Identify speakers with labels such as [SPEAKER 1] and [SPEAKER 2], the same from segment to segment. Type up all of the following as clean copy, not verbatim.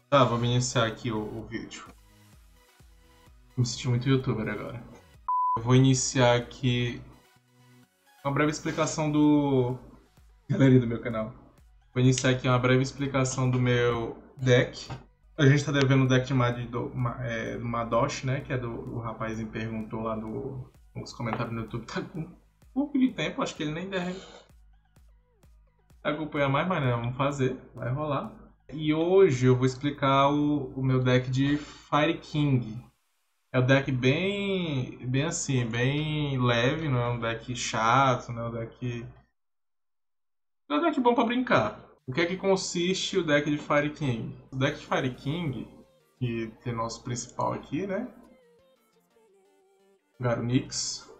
[SPEAKER 1] Tá, vamos iniciar aqui o vídeo. Me senti muito youtuber agora. Eu vou iniciar aqui uma breve explicação do... Galeria do meu canal. Vou iniciar aqui uma breve explicação do meu deck. A gente tá devendo o deck de do Madosh, né? Que é do rapaz que perguntou lá nos comentários no YouTube. Tá com um pouco de tempo, acho que ele nem deve acompanhar mais, mas não, vamos fazer, vai rolar. E hoje eu vou explicar o meu deck de Fire King. É um deck bem assim, bem leve, não é um deck chato, não é um deck... É um deck bom pra brincar. O que é que consiste o deck de Fire King? O deck de Fire King, que tem nosso principal aqui, né? Garunix.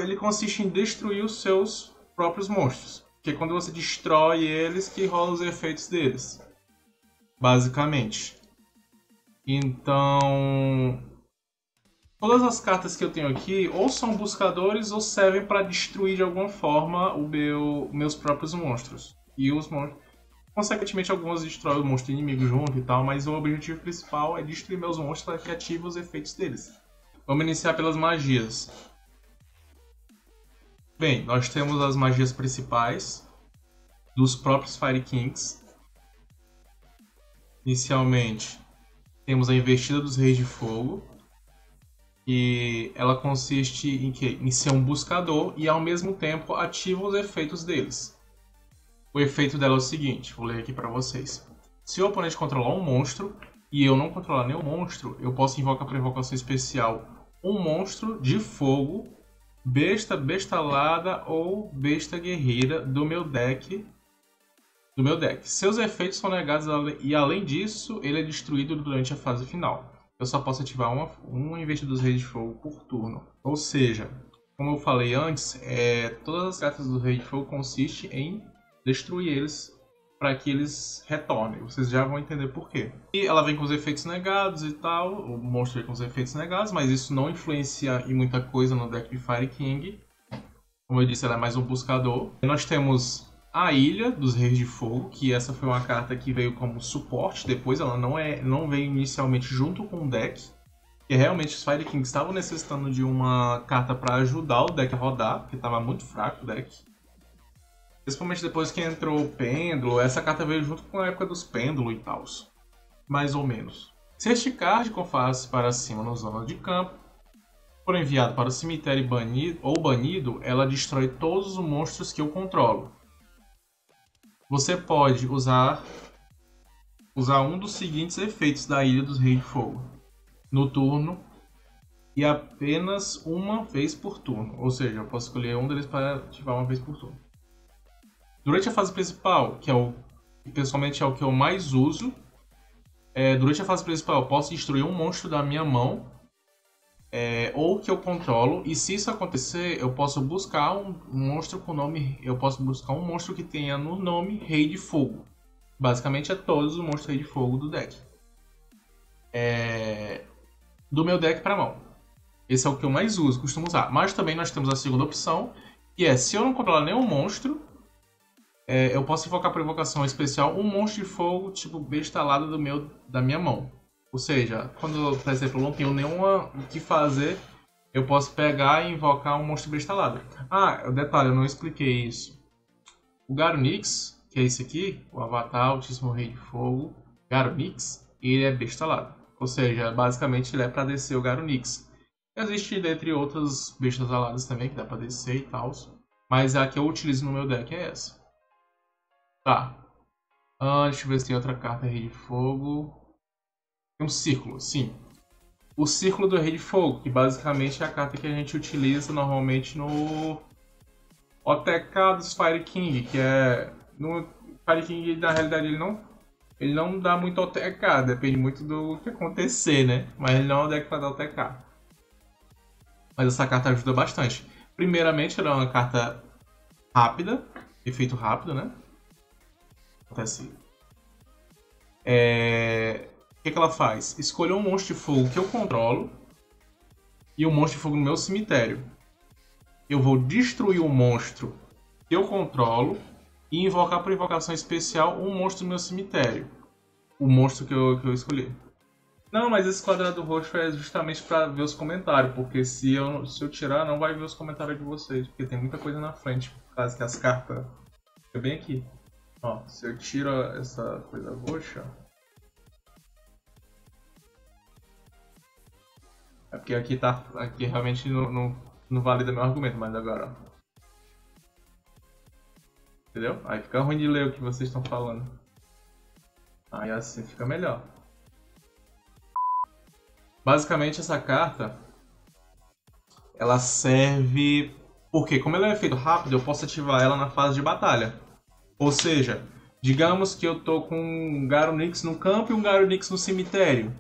[SPEAKER 1] Ele consiste em destruir os seus próprios monstros. Que é quando você destrói eles que rola os efeitos deles. Basicamente. Então, todas as cartas que eu tenho aqui ou são buscadores ou servem para destruir de alguma forma meus próprios monstros. E os monstros, consequentemente, algumas destroem o monstro inimigo junto e tal, mas o objetivo principal é destruir meus monstros para que ative os efeitos deles. Vamos iniciar pelas magias. Bem, nós temos as magias principais dos próprios Fire Kings. Inicialmente, temos a Investida dos Reis de Fogo, e ela consiste em quê? Em ser um buscador e ao mesmo tempo ativa os efeitos deles. O efeito dela é o seguinte, vou ler aqui para vocês. Se o oponente controlar um monstro e eu não controlar nenhum monstro, eu posso invocar para invocação especial um monstro de fogo, besta, bestalada ou besta guerreira do meu deck. Seus efeitos são negados e além disso, ele é destruído durante a fase final. Eu só posso ativar uma Investida dos Reis de Fogo por turno. Ou seja, como eu falei antes, todas as cartas do Rei de Fogo consistem em destruir eles para que eles retornem. Vocês já vão entender por quê. E ela vem com os efeitos negados e tal, o monstro vem com os efeitos negados, mas isso não influencia em muita coisa no deck de Fire King. Como eu disse, ela é mais um buscador. E nós temos a Ilha dos Reis de Fogo, que essa foi uma carta que veio como suporte, depois ela não veio inicialmente junto com o deck, que realmente os Fire Kings estavam necessitando de uma carta para ajudar o deck a rodar, porque estava muito fraco o deck. Principalmente depois que entrou o Pêndulo, essa carta veio junto com a época dos Pêndulos e tal, mais ou menos. Se este card com face para cima na zona de campo for enviado para o cemitério banido, ela destrói todos os monstros que eu controlo. Você pode usar um dos seguintes efeitos da Ilha dos Reis de Fogo no turno e apenas uma vez por turno. Ou seja, eu posso escolher um deles para ativar uma vez por turno. Durante a fase principal, que pessoalmente é o que eu mais uso, durante a fase principal eu posso destruir um monstro da minha mão ou que eu controlo, e se isso acontecer, eu posso buscar um monstro com nome. Eu posso buscar um monstro que tenha no nome Rei de Fogo. Basicamente é todos os monstros Rei de Fogo do deck. Do meu deck para mão. Esse é o que eu mais uso, costumo usar. Mas também nós temos a segunda opção, que é se eu não controlar nenhum monstro, eu posso invocar por invocação especial um monstro de fogo tipo bestalada da minha mão. Ou seja, quando, por exemplo, eu não tenho nenhuma o que fazer, eu posso pegar e invocar um monstro bestalado. Ah, detalhe, eu não expliquei isso. O Garunix, que é esse aqui, o Avatar Altíssimo Rei de Fogo, Garunix, ele é bestalado. Ou seja, basicamente ele é para descer o Garunix. Existe, dentre outras bestas aladas também, que dá para descer e tal. Mas a que eu utilizo no meu deck é essa. Tá. Deixa eu ver se tem outra carta Rei de Fogo. Tem um círculo, sim. O círculo do Rei de Fogo, que basicamente é a carta que a gente utiliza normalmente no OTK dos Fire King, que é... No Fire King, na realidade, ele não dá muito OTK, depende muito do que acontecer, né? Mas ele não é um deck para dar OTK. Mas essa carta ajuda bastante. Primeiramente, ela é uma carta rápida, efeito rápido, né? Acontece. O que ela faz? Escolha um monstro de fogo que eu controlo e um monstro de fogo no meu cemitério. Eu vou destruir o monstro que eu controlo e invocar por invocação especial um monstro do meu cemitério. O monstro que eu escolhi. Não, mas esse quadrado roxo é justamente para ver os comentários, porque se eu tirar, não vai ver os comentários de vocês, porque tem muita coisa na frente, por causa que as cartas ficam bem aqui. Ó, se eu tiro essa coisa roxa... É porque aqui realmente não valida meu argumento, mas agora, ó. Entendeu? Aí fica ruim de ler o que vocês estão falando. Aí assim fica melhor. Basicamente essa carta, ela serve... Porque como ela é um efeito rápido, eu posso ativar ela na fase de batalha. Ou seja, digamos que eu tô com um Garonix no campo e um Garonix no cemitério.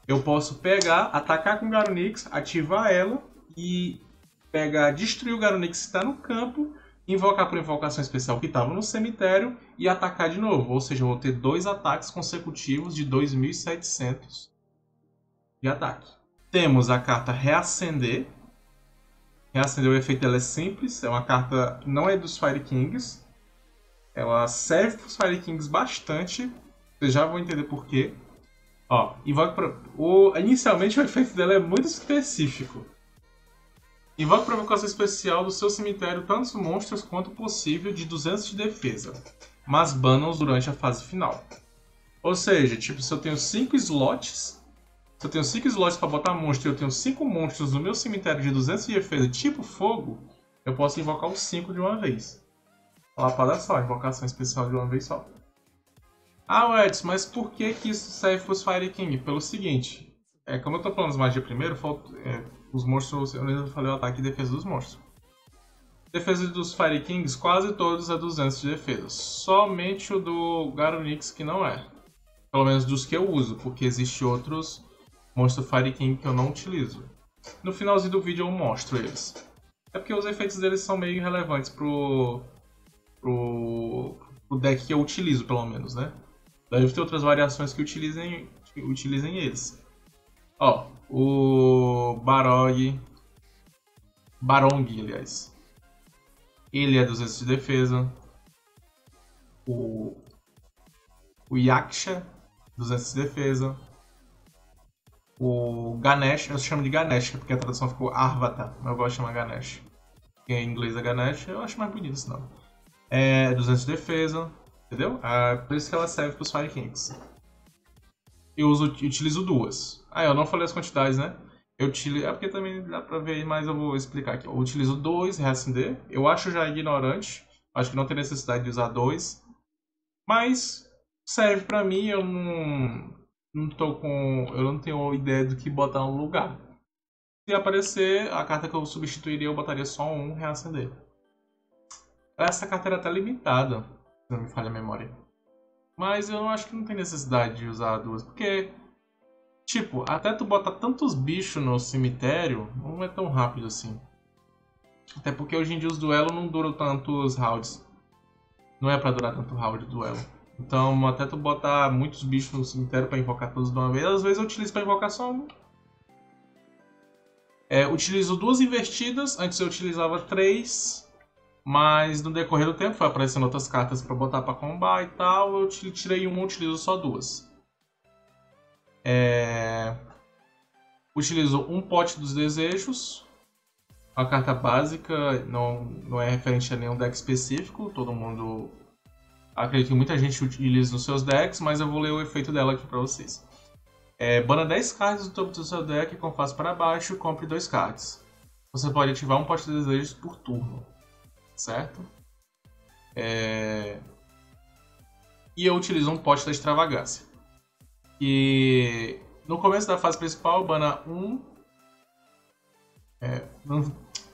[SPEAKER 1] Eu posso pegar, atacar com o Garonix, ativar ela e destruir o Garonix que está no campo, invocar por invocação especial que estava no cemitério e atacar de novo. Ou seja, eu vou ter 2 ataques consecutivos de 2.700 de ataque. Temos a carta Reacender. Reacender, o efeito dela é simples, é uma carta, não é dos Fire Kings. Ela serve para os Fire Kings bastante, vocês já vão entender por quê. Ó, inicialmente o efeito dela é muito específico. Invoca provocação especial do seu cemitério tanto monstros quanto possível de 200 de defesa, mas bana-os durante a fase final. Ou seja, tipo, se eu tenho 5 slots, para botar monstro e eu tenho 5 monstros no meu cemitério de 200 de defesa tipo fogo, eu posso invocar os 5 de uma vez. Olha só, invocação especial de uma vez só. Ah, Edson, mas por que isso serve para os Fire King? Pelo seguinte, como eu tô falando de magia primeiro, os monstros, eu ainda falei o ataque e defesa dos monstros. Defesa dos Fire Kings, quase todos é 200 de defesa. Somente o do Garonix que não é. Pelo menos dos que eu uso, porque existem outros monstros Fire King que eu não utilizo. No finalzinho do vídeo eu mostro eles. É porque os efeitos deles são meio irrelevantes pro deck que eu utilizo, pelo menos, né? Deve ter outras variações que utilizem eles. Ó, o Barong, aliás. Ele é 200 de defesa. O Yaksha, 200 de defesa. O Ganesh, eu chamo de Ganesh, porque a tradução ficou Arvata, mas eu gosto de chamar Ganesh. Porque em inglês é Ganesh, eu acho mais bonito esse nome. É 200 de defesa, entendeu? Por isso que ela serve para os Fire Kings. Eu utilizo 2. Eu não falei as quantidades, né? É porque também dá pra ver aí, mas eu vou explicar aqui. Eu utilizo 2 Reacender. Eu acho já ignorante. Acho que não tem necessidade de usar 2. Mas serve pra mim, eu não tenho ideia do que botar no lugar. Se aparecer a carta que eu substituiria, eu botaria só um Reacender. Essa carta era até limitada, se não me falha a memória. Mas eu acho que não tem necessidade de usar 2, porque, tipo, até tu botar tantos bichos no cemitério, não é tão rápido assim. Até porque hoje em dia os duelos não duram tantos rounds. Não é pra durar tanto round de duelo. Então, até tu botar muitos bichos no cemitério pra invocar todos de uma vez, às vezes eu utilizo pra invocar só um. Utilizo 2 investidas, antes eu utilizava 3. Mas no decorrer do tempo foi aparecendo outras cartas para botar para combar e tal. Eu tirei uma, utilizo só 2. Utilizo um pote dos desejos. A carta básica não é referente a nenhum deck específico. Todo mundo... Acredito que muita gente utiliza nos seus decks, mas eu vou ler o efeito dela aqui para vocês. Bana 10 cards do topo do seu deck com face para baixo, compre 2 cards. Você pode ativar um pote de desejos por turno. Certo? E eu utilizo um pote da extravagância. E no começo da fase principal, bana 1.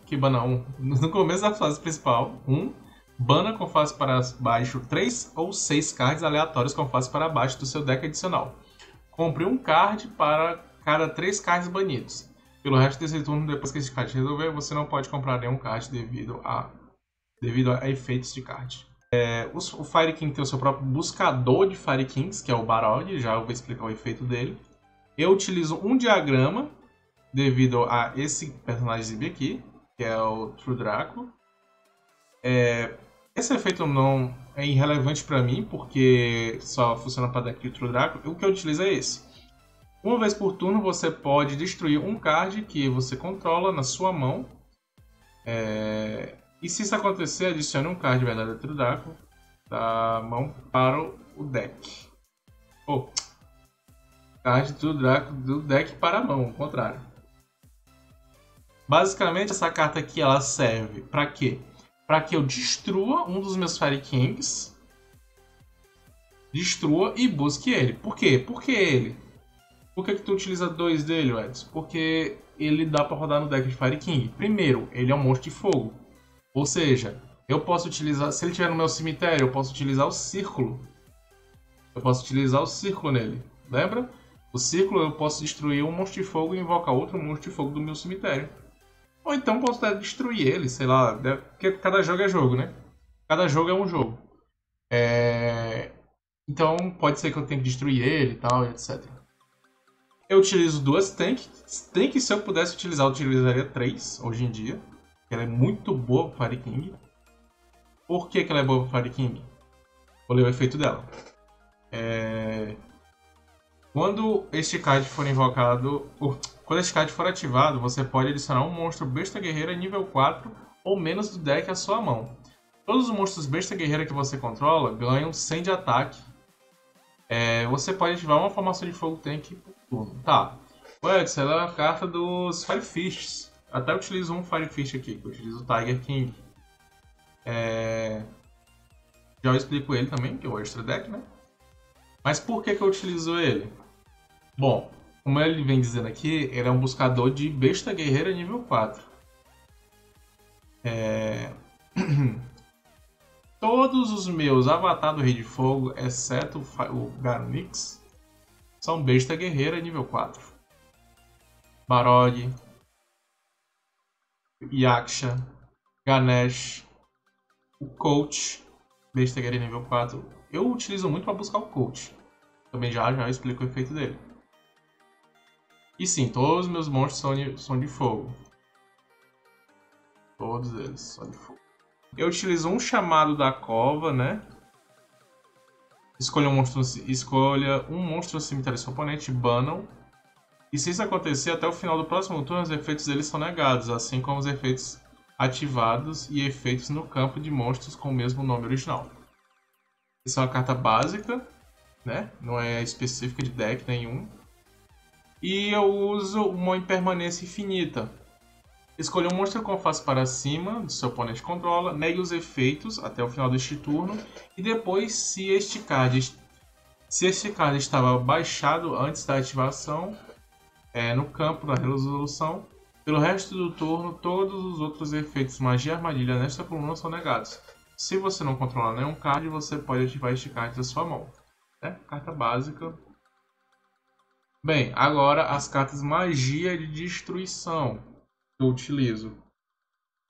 [SPEAKER 1] Que bana 1? No começo da fase principal, 1. Bana com face para baixo 3 ou 6 cards aleatórios com face para baixo do seu deck adicional. Compre um card para cada 3 cards banidos. Pelo resto desse turno, depois que esse card resolver, você não pode comprar nenhum card devido a efeitos de card. O Fire King tem o seu próprio buscador de Fire Kings, que é o Barog, já eu vou explicar o efeito dele. Eu utilizo um diagrama devido a esse personagem aqui, que é o True Draco. Esse efeito não é irrelevante para mim, porque só funciona para deck de True Draco. O que eu utilizo é esse. Uma vez por turno você pode destruir um card que você controla na sua mão. E se isso acontecer, adicione um card de verdade True Draco da mão para o deck. Ou card True Draco do deck para a mão, ao contrário. Basicamente essa carta aqui ela serve para quê? Para que eu destrua um dos meus Fire Kings. Destrua e busque ele. Por quê? Por que ele? Por que tu utiliza dois dele, Edson? Porque ele dá para rodar no deck de Fire King. Primeiro, ele é um monstro de fogo. Ou seja, eu posso utilizar... Se ele estiver no meu cemitério, eu posso utilizar o círculo. Eu posso utilizar o círculo nele. Lembra? O círculo eu posso destruir um monstro de fogo e invocar outro monstro de fogo do meu cemitério. Ou então posso até destruir ele, sei lá. Porque cada jogo é jogo, né? Cada jogo é um jogo. Então pode ser que eu tenha que destruir ele e tal, etc. Eu utilizo duas tanks. Tank, se eu pudesse utilizar, eu utilizaria três hoje em dia. Ela é muito boa para Fire King. Por que ela é boa para Fire King? Vou ler o efeito dela. Quando este card for invocado... Quando este card for ativado, você pode adicionar um monstro besta guerreira nível 4 ou menos do deck à sua mão. Todos os monstros besta guerreira que você controla ganham 100 de ataque. Você pode ativar uma formação de fogo tank por turno. Tá. Essa é a carta dos Firefishes. Até utilizo um Firefish aqui, que eu utilizo o Tiger King. Já eu explico ele também, que é o extra deck, né? Mas por que eu utilizo ele? Bom, como ele vem dizendo aqui, ele é um buscador de besta guerreira nível 4. Todos os meus Avatar do Rei de Fogo, exceto o Garnix, são besta guerreira nível 4. Barog, Yaksha, Ganesh, o Coach, besta guerreira nível 4. Eu utilizo muito para buscar o Coach. Também já explico o efeito dele. E sim, todos os meus monstros são de fogo. Todos eles são de fogo. Eu utilizo um chamado da cova, né? Escolha um monstro no cemitério do seu oponente, banam. E se isso acontecer, até o final do próximo turno, os efeitos deles são negados, assim como os efeitos ativados e efeitos no campo de monstros com o mesmo nome original. Essa é uma carta básica, né? Não é específica de deck nenhum. E eu uso uma impermanência infinita. Escolha um monstro com face para cima, do seu oponente controla, negue os efeitos até o final deste turno, e depois, se este card estava baixado antes da ativação, no campo da resolução, pelo resto do turno, todos os outros efeitos magia e armadilha nesta coluna são negados. Se você não controla nenhum card, você pode ativar este card da sua mão. Carta básica. Bem, agora as cartas magia de destruição que eu utilizo.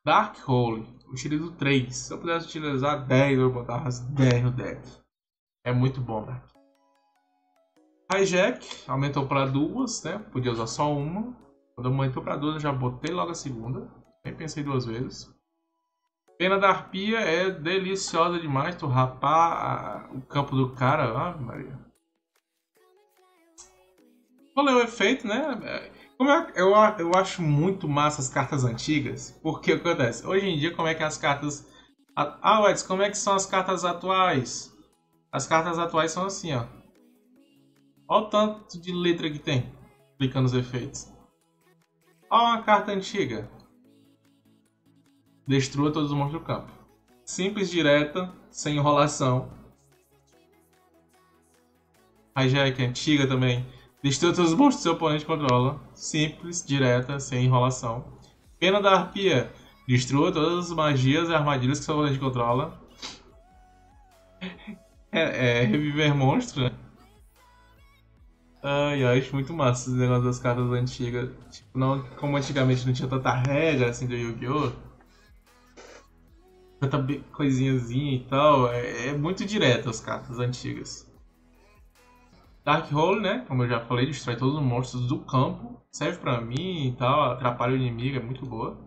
[SPEAKER 1] Darkhold, utilizo 3. Se eu pudesse utilizar 10, eu botava as 10 no deck. É muito bom, né? Hijack, aumentou para 2, né? Podia usar só uma. Quando aumentou para 2, eu já botei logo a segunda. Nem pensei duas vezes. Pena da Arpia é deliciosa demais. Tu rapar o campo do cara. Ah, Maria. Vou ler o efeito, né? Eu acho muito massa as cartas antigas. Porque o que acontece? Hoje em dia, como é que as cartas... Edson, como é que são as cartas atuais? As cartas atuais são assim, ó. Olha o tanto de letra que tem, explicando os efeitos. Olha uma carta antiga. Destrua todos os monstros do campo. Simples, direta, sem enrolação. Hijack antiga também. Destrua todos os monstros que seu oponente controla. Simples, direta, sem enrolação. Pena da Arpia. Destrua todas as magias e armadilhas que seu oponente controla. Reviver monstro, né? Ai, eu acho muito massa esse negócio das cartas antigas. Tipo, não, como antigamente não tinha tanta regra assim do Yu-Gi-Oh! Tanta coisinhazinha e tal. É muito direto as cartas antigas. Darkhold, né? Como eu já falei, destrói todos os monstros do campo. Serve pra mim e tal, atrapalha o inimigo, é muito boa.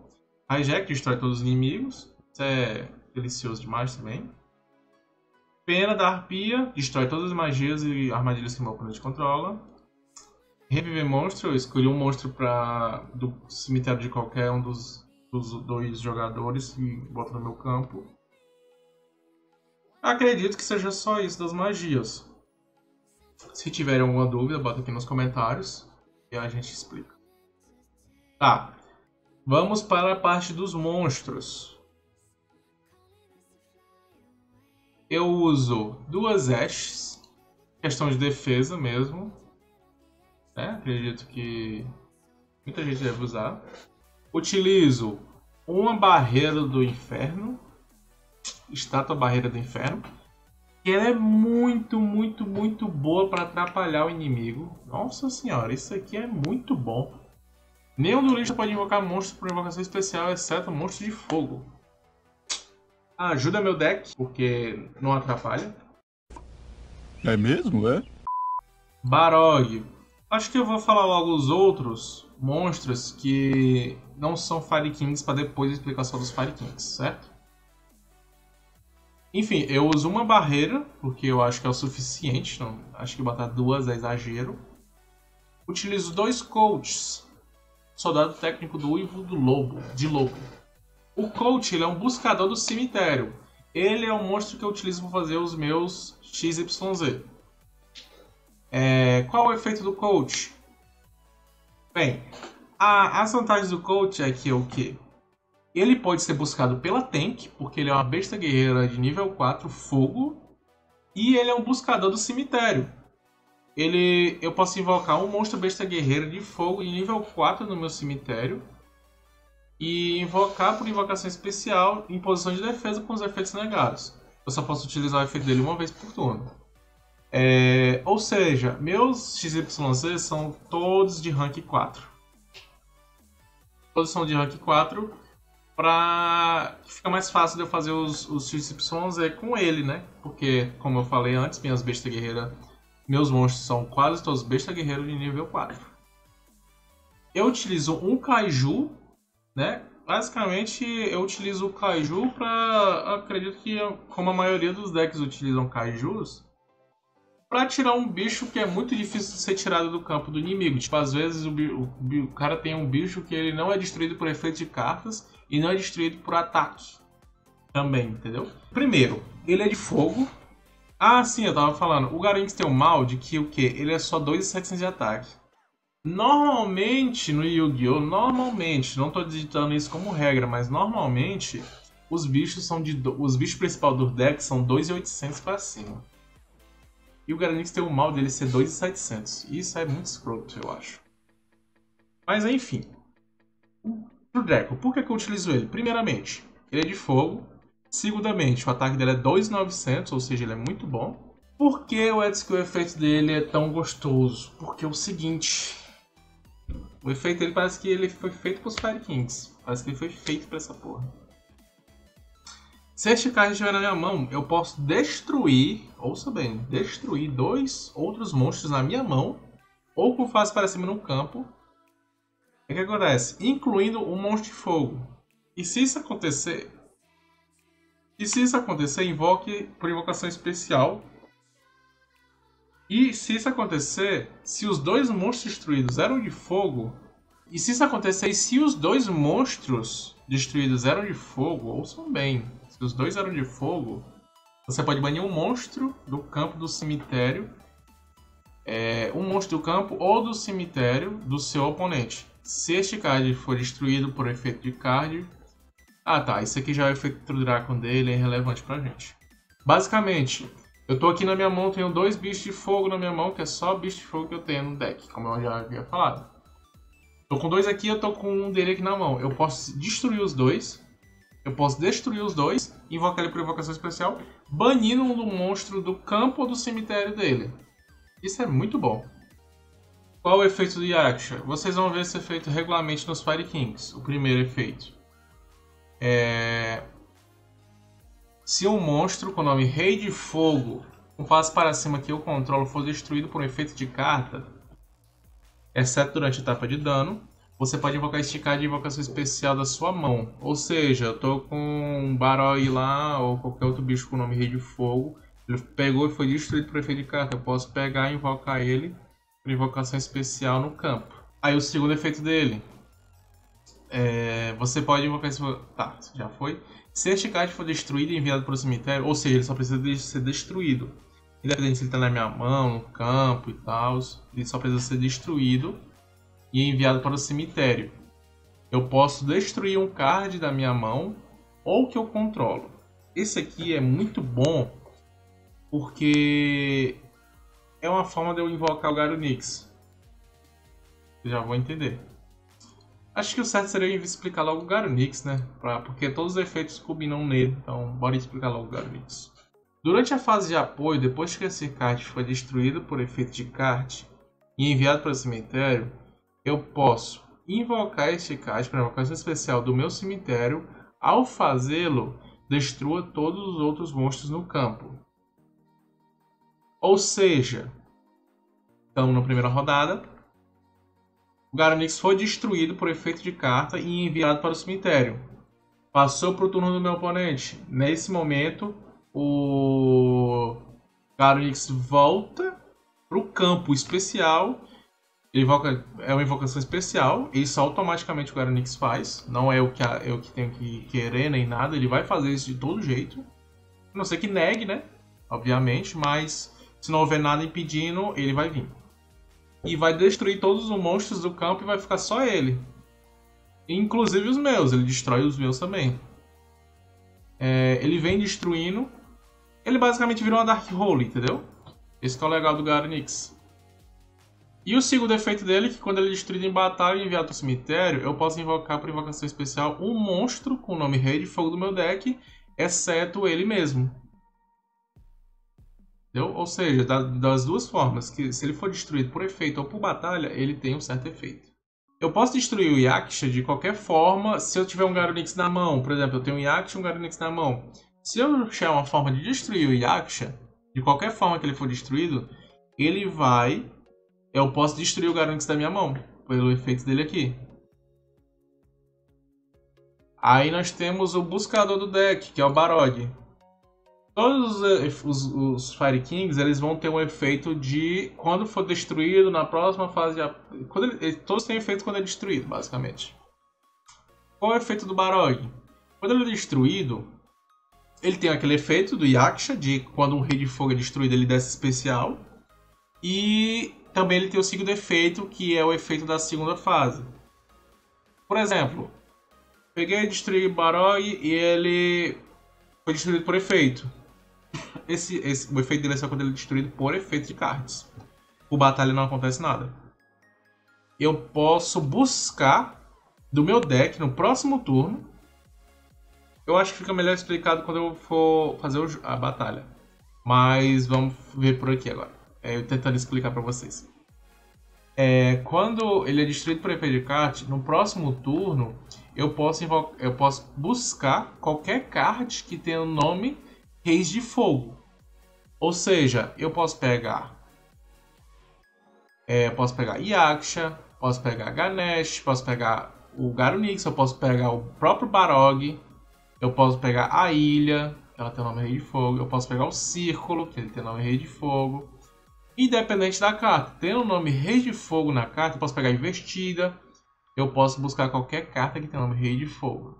[SPEAKER 1] Hijack destrói todos os inimigos. Isso é delicioso demais também. Pena da Arpia, destrói todas as magias e armadilhas que meu oponente controla. Reviver monstro, eu escolhi um monstro do cemitério de qualquer um dos 2 jogadores e boto no meu campo. Acredito que seja só isso das magias. Se tiverem alguma dúvida, bota aqui nos comentários e a gente explica. Tá, vamos para a parte dos monstros. Eu uso 2 Ashes, questão de defesa mesmo. Acredito que muita gente deve usar. Utilizo uma barreira do inferno, estátua barreira do inferno, que ela é muito, muito, muito boa para atrapalhar o inimigo. Nossa senhora, isso aqui é muito bom. Nenhum duelista pode invocar monstros por invocação especial, exceto monstro de fogo. Ajuda meu deck, porque não atrapalha.
[SPEAKER 2] É mesmo, é?
[SPEAKER 1] Barog. Acho que eu vou falar logo os outros monstros que não são Fire Kings para depois a explicação dos Fire Kings, certo? Enfim, eu uso uma barreira, porque eu acho que é o suficiente. Não, acho que botar 2 é exagero. Utilizo 2 coaches. Soldado técnico do Uivo de Lobo. O coach ele é um buscador do cemitério. Ele é um monstro que eu utilizo para fazer os meus XYZ. Qual é o efeito do coach? Bem, as vantagens do coach é que o quê? Ele pode ser buscado pela tank, porque ele é uma besta guerreira de nível 4, fogo. E ele é um buscador do cemitério. Eu posso invocar um monstro besta guerreira de fogo de nível 4 no meu cemitério. E invocar por invocação especial em posição de defesa com os efeitos negados. Eu só posso utilizar o efeito dele uma vez por turno. Ou seja, meus XYZ são todos de rank 4. Todos são de rank 4 para ficar mais fácil de eu fazer os XYZ com ele, né? Porque, como eu falei antes, minhas bestas guerreiras, meus monstros são quase todos besta guerreiro de nível 4. Eu utilizo um Kaiju, né? Basicamente, eu utilizo o Kaiju para, acredito que como a maioria dos decks utilizam Kaijus, para tirar um bicho que é muito difícil de ser tirado do campo do inimigo. Tipo, às vezes o cara tem um bicho que ele não é destruído por efeito de cartas e não é destruído por ataque também, entendeu? Primeiro, ele é de fogo. Ah, sim, eu tava falando. O Garrix tem o mal de que o quê? Ele é só 2.700 de ataque. Normalmente no Yu-Gi-Oh! Normalmente, não estou digitando isso como regra, mas normalmente os bichos os bichos principais do deck são 2.800 para cima. E o Garrix tem o mal dele ser 2.700. Isso é muito escroto, eu acho. Mas enfim. Pro Draco, por que eu utilizo ele? Primeiramente, ele é de fogo. Segundamente, o ataque dele é 2.900, ou seja, ele é muito bom. Por que o efeito dele é tão gostoso? Porque é o seguinte... O efeito dele parece que ele foi feito para os Fire Kings. Parece que ele foi feito para essa porra. Se este card estiver na minha mão, eu posso destruir, ouça bem, destruir 2 outros monstros na minha mão, ou com face para cima no campo. O que acontece? Incluindo um monstro de fogo. E se isso acontecer, invoque por invocação especial. E se isso acontecer, se os 2 monstros destruídos eram de fogo, e se isso acontecer, e se os 2 monstros destruídos eram de fogo, ouçam bem, se os 2 eram de fogo, você pode banir um monstro do campo do cemitério, um monstro do campo ou do cemitério do seu oponente. Se este card for destruído por efeito de card... Ah tá, isso aqui já é o efeito do Draco dele, é irrelevante pra gente. Basicamente... Eu tô aqui na minha mão, tenho 2 bichos de fogo na minha mão, que é só bicho de fogo que eu tenho no deck, como eu já havia falado. Tô com 2 aqui, eu tô com um dele aqui na mão. Eu posso destruir os 2. Eu posso destruir os 2, invocar ele por invocação especial, banindo um do monstro do campo ou do cemitério dele. Isso é muito bom. Qual o efeito do Yaksha? Vocês vão ver esse efeito regularmente nos Fire Kings. O primeiro efeito. Se um monstro com o nome Rei de Fogo, com face para cima que eu controlo, for destruído por um efeito de carta, exceto durante a etapa de dano, você pode invocar este card de invocação especial da sua mão. Ou seja, eu tô com um Baroi lá, ou qualquer outro bicho com o nome Rei de Fogo. Ele pegou e foi destruído por efeito de carta. Eu posso pegar e invocar ele por invocação especial no campo. Aí o segundo efeito dele. Você pode invocar esse... Tá, já foi. Se este card for destruído e enviado para o cemitério, ou seja, ele só precisa de ser destruído. Independente se ele está na minha mão, no campo e tal, ele só precisa ser destruído e enviado para o cemitério. Eu posso destruir um card da minha mão ou que eu controlo. Esse aqui é muito bom porque é uma forma de eu invocar o Garunix. Já vou entender. Acho que o certo seria eu explicar logo o Garunix, né? Porque todos os efeitos combinam nele, então bora explicar logo o Garunix. Durante a fase de apoio, depois que esse card foi destruído por efeito de card e enviado para o cemitério, eu posso invocar este card para invocação especial do meu cemitério. Ao fazê-lo, destrua todos os outros monstros no campo. Ou seja, estamos na primeira rodada. O Garunix foi destruído por efeito de carta e enviado para o cemitério. Passou para o turno do meu oponente. Nesse momento, o Garunix volta para o campo especial. É uma invocação especial. Isso automaticamente o Garunix faz. Não é eu que tenho que querer nem nada. Ele vai fazer isso de todo jeito. A não ser que negue, né? Obviamente. Mas se não houver nada impedindo, ele vai vir. E vai destruir todos os monstros do campo e vai ficar só ele. Inclusive os meus. Ele destrói os meus também. Ele vem destruindo. Ele basicamente vira uma Dark Hole, entendeu? Esse que é o legal do Garunix. E o segundo efeito dele é que quando ele é destruído em batalha e enviado para o cemitério, eu posso invocar por invocação especial um monstro com o nome Rei de Fogo do meu deck, exceto ele mesmo. Entendeu? Ou seja, das duas formas, que se ele for destruído por efeito ou por batalha, ele tem um certo efeito. Eu posso destruir o Yaksha de qualquer forma se eu tiver um Garunix na mão. Por exemplo, eu tenho um Yaksha e um Garunix na mão. Se eu achar uma forma de destruir o Yaksha, de qualquer forma que ele for destruído, ele vai... Eu posso destruir o Garunix da minha mão, pelo efeito dele aqui. Aí nós temos o buscador do deck, que é o Barog. Todos os Fire Kings eles vão ter um efeito de quando for destruído na próxima fase de... todos têm efeito quando é destruído, basicamente. Qual é o efeito do Barog? Quando ele é destruído, ele tem aquele efeito do Yaksha, de quando um Rei de Fogo é destruído, ele desce especial. E também ele tem o segundo efeito, que é o efeito da segunda fase. Por exemplo, peguei e destruí o Barog e ele foi destruído por efeito. O efeito dele é só quando ele é destruído por efeito de cards. Por batalha não acontece nada. Eu posso buscar do meu deck no próximo turno. Eu acho que fica melhor explicado quando eu for fazer a batalha. Mas vamos ver por aqui agora. Eu tentando explicar para vocês. Quando ele é destruído por efeito de card, no próximo turno eu posso buscar qualquer card que tenha o nome Reis de Fogo. Ou seja, eu posso pegar Yaksha, posso pegar Ganesh, posso pegar o Garunix, eu posso pegar o próprio Barog, eu posso pegar a Ilha, que ela tem o nome Rei de Fogo, eu posso pegar o Círculo, que ele tem o nome Rei de Fogo. Independente da carta, tendo o nome Rei de Fogo na carta, eu posso pegar Investida, eu posso buscar qualquer carta que tenha o nome Rei de Fogo.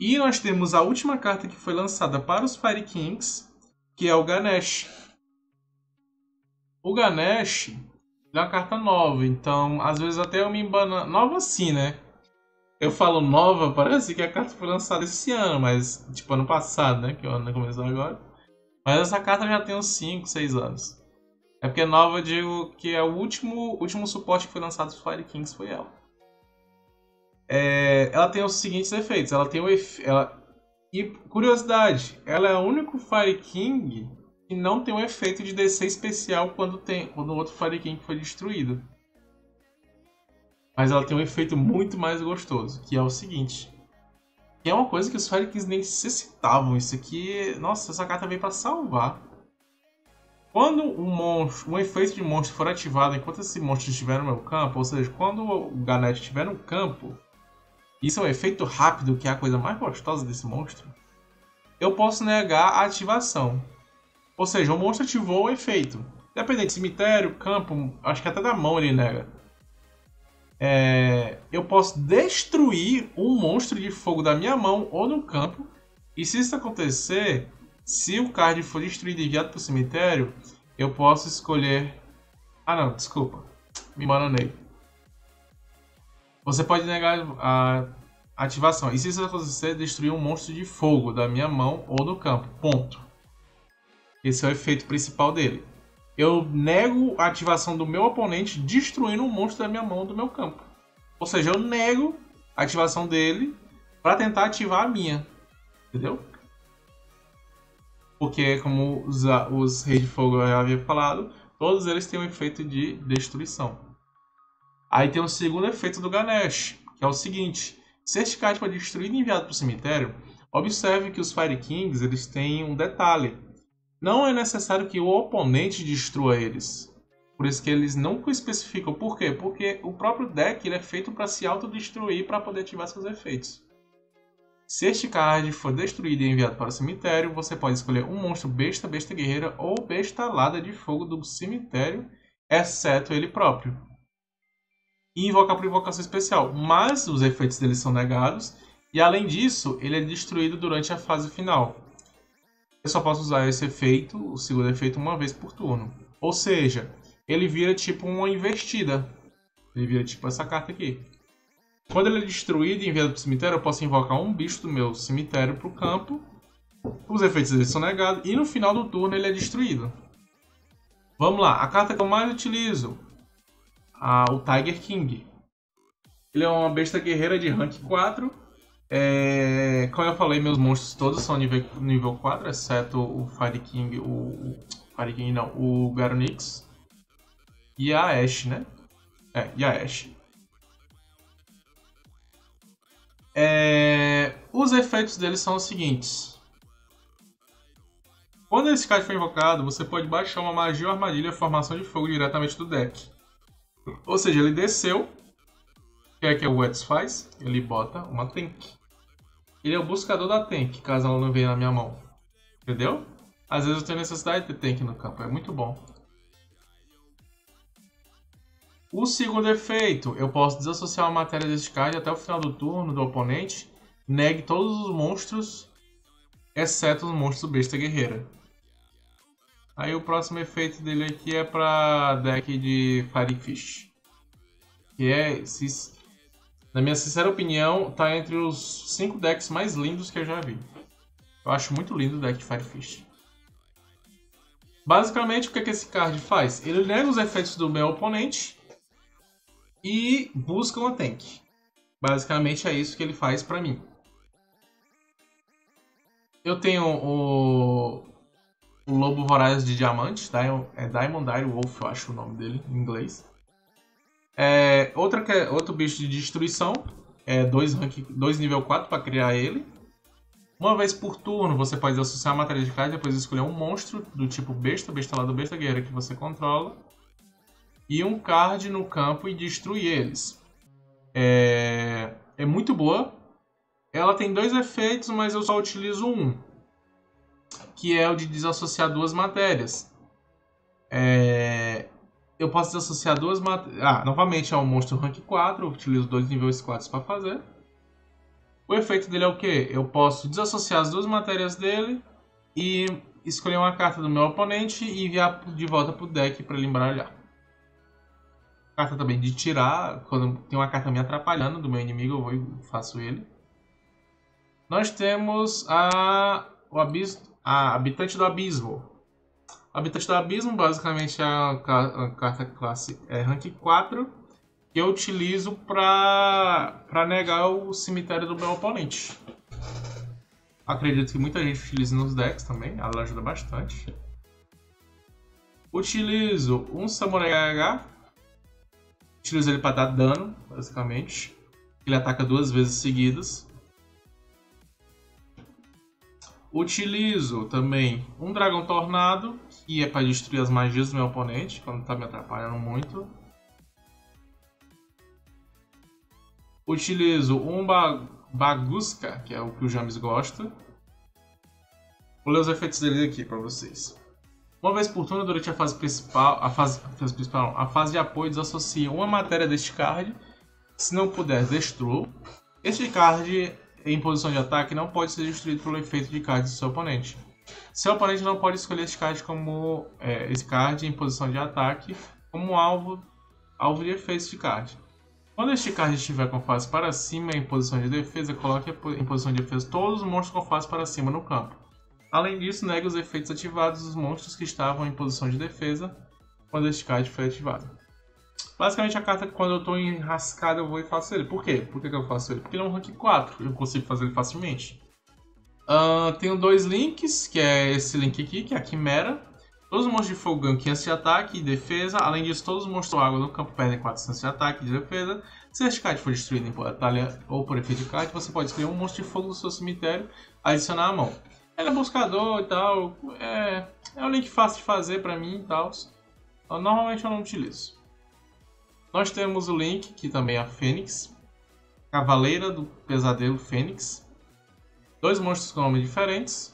[SPEAKER 1] E nós temos a última carta que foi lançada para os Fire Kings, que é o Ganesh. O Ganesh é uma carta nova, então às vezes até eu me embano. Nova assim, né? Eu falo nova, parece que a carta foi lançada esse ano, mas tipo ano passado, né? Que o ano começou agora. Mas essa carta já tem uns 5, 6 anos. É porque nova eu digo que é o último suporte que foi lançado dos Fire Kings foi ela. Ela tem os seguintes efeitos. Ela tem E curiosidade, ela é o único Fire King que não tem um efeito de DC especial quando o outro Fire King foi destruído. Mas ela tem um efeito muito mais gostoso, que é o seguinte. Que é uma coisa que os Fire Kings nem necessitavam. Isso aqui... Nossa, essa carta veio pra salvar. Quando um efeito de monstro for ativado enquanto esse monstro estiver no meu campo, ou seja, quando o Garnet estiver no campo, isso é um efeito rápido, que é a coisa mais gostosa desse monstro, eu posso negar a ativação. Ou seja, o monstro ativou o efeito. Dependendo de cemitério, campo, acho que até da mão ele nega. Eu posso destruir um monstro de fogo da minha mão ou no campo. E se isso acontecer, se o card for destruído e enviado para o cemitério, eu posso escolher... Ah não, desculpa. Me bananei. Você pode negar a ativação. E se isso acontecer, destruir um monstro de fogo da minha mão ou no campo. Ponto. Esse é o efeito principal dele. Eu nego a ativação do meu oponente destruindo um monstro da minha mão ou do meu campo. Ou seja, eu nego a ativação dele para tentar ativar a minha. Entendeu? Porque, como os Reis de Fogo eu já havia falado, todos eles têm um efeito de destruição. Aí tem o segundo efeito do Ganesh, que é o seguinte. Se este card for destruído e enviado para o cemitério, observe que os Fire Kings eles têm um detalhe. Não é necessário que o oponente destrua eles. Por isso que eles nunca especificam. Por quê? Porque o próprio deck ele é feito para se autodestruir para poder ativar seus efeitos. Se este card for destruído e enviado para o cemitério, você pode escolher um monstro besta, besta guerreira ou besta alada de fogo do cemitério, exceto ele próprio. E invocar por invocação especial. Mas os efeitos dele são negados. E além disso, ele é destruído durante a fase final. Eu só posso usar esse efeito, o segundo efeito, uma vez por turno. Ou seja, ele vira tipo uma investida. Ele vira tipo essa carta aqui. Quando ele é destruído e enviado para o cemitério, eu posso invocar um bicho do meu cemitério para o campo. Os efeitos dele são negados. E no final do turno ele é destruído. Vamos lá. A carta que eu mais utilizo. O Tiger King. Ele é uma besta guerreira de rank 4. Como eu falei, meus monstros todos são nível 4, exceto o Fire King, o Garonix e a Ashe, né? E a Ashe. Os efeitos dele são os seguintes. Quando esse card for invocado, você pode baixar uma magia ou armadilha formação de fogo diretamente do deck. Ou seja, ele desceu. O que é que o Wets faz? Ele bota uma tank. Ele é o buscador da tank, caso ela não venha na minha mão. Entendeu? Às vezes eu tenho necessidade de ter tank no campo, é muito bom. O segundo efeito, eu posso desassociar uma matéria desse card até o final do turno do oponente. Negue todos os monstros, exceto os monstros besta guerreira. Aí o próximo efeito dele aqui é para deck de Firefish. Que na minha sincera opinião, tá entre os 5 decks mais lindos que eu já vi. Eu acho muito lindo o deck de Firefish. Basicamente, o que esse card faz? Ele nega os efeitos do meu oponente e busca uma tank. Basicamente é isso que ele faz pra mim. Eu tenho o Lobo Voraz de Diamante, Diamond Dire Wolf, eu acho o nome dele em inglês. Outro bicho de destruição, 2 nível 4 para criar ele. Uma vez por turno você pode associar a matéria de card e depois escolher um monstro do tipo besta, besta lado, besta guerreira que você controla. E um card no campo e destruir eles. É muito boa. Ela tem 2 efeitos, mas eu só utilizo um. Que é o de desassociar 2 matérias. Eu posso desassociar 2 matérias. Novamente é um monstro rank 4. Eu utilizo 2 níveis 4 para fazer. O efeito dele é o quê? Eu posso desassociar as 2 matérias dele e escolher uma carta do meu oponente e enviar de volta pro deck para ele embaralhar. Carta também de tirar. Quando tem uma carta me atrapalhando do meu inimigo, eu vou e faço ele. Nós temos a Habitante do Abismo. Habitante do Abismo basicamente é a carta classe rank 4 que eu utilizo para negar o cemitério do meu oponente. Acredito que muita gente utiliza nos decks também, ela ajuda bastante. Utilizo um Samurai H. Utilizo ele para dar dano, basicamente. Ele ataca 2 vezes seguidas. Utilizo também um dragão tornado, que é para destruir as magias do meu oponente, quando está me atrapalhando muito. Utilizo um Bagusca, que é o que o James gosta. Vou ler os efeitos dele aqui para vocês. Uma vez por turno, durante a fase principal, a fase de apoio desassocia uma matéria deste card. Se não puder, destrua. Este card em posição de ataque não pode ser destruído pelo efeito de card do seu oponente. Seu oponente não pode escolher esse card em posição de ataque como alvo de efeitos de card. Quando este card estiver com face para cima em posição de defesa, coloque em posição de defesa todos os monstros com face para cima no campo. Além disso, negue os efeitos ativados dos monstros que estavam em posição de defesa quando este card foi ativado. Basicamente, a carta, quando eu estou enrascado, eu vou e faço ele. Por quê? Por que eu faço ele? Porque ele é um rank 4, eu consigo fazer ele facilmente. Tenho dois links, que é esse link aqui, que é a Quimera. Todos os monstros de fogo ganham 500 de ataque e defesa. Além disso, todos os monstros de água no campo perdem 400 de ataque e de defesa. Se este card for destruído em batalha ou por efeito de card, você pode escolher um monstro de fogo do seu cemitério e adicionar à mão. Ele é buscador e tal, é um link fácil de fazer pra mim e tal. Normalmente eu não utilizo. Nós temos o link, que também é a Fênix, Cavaleira do Pesadelo Fênix. Dois monstros com nomes diferentes.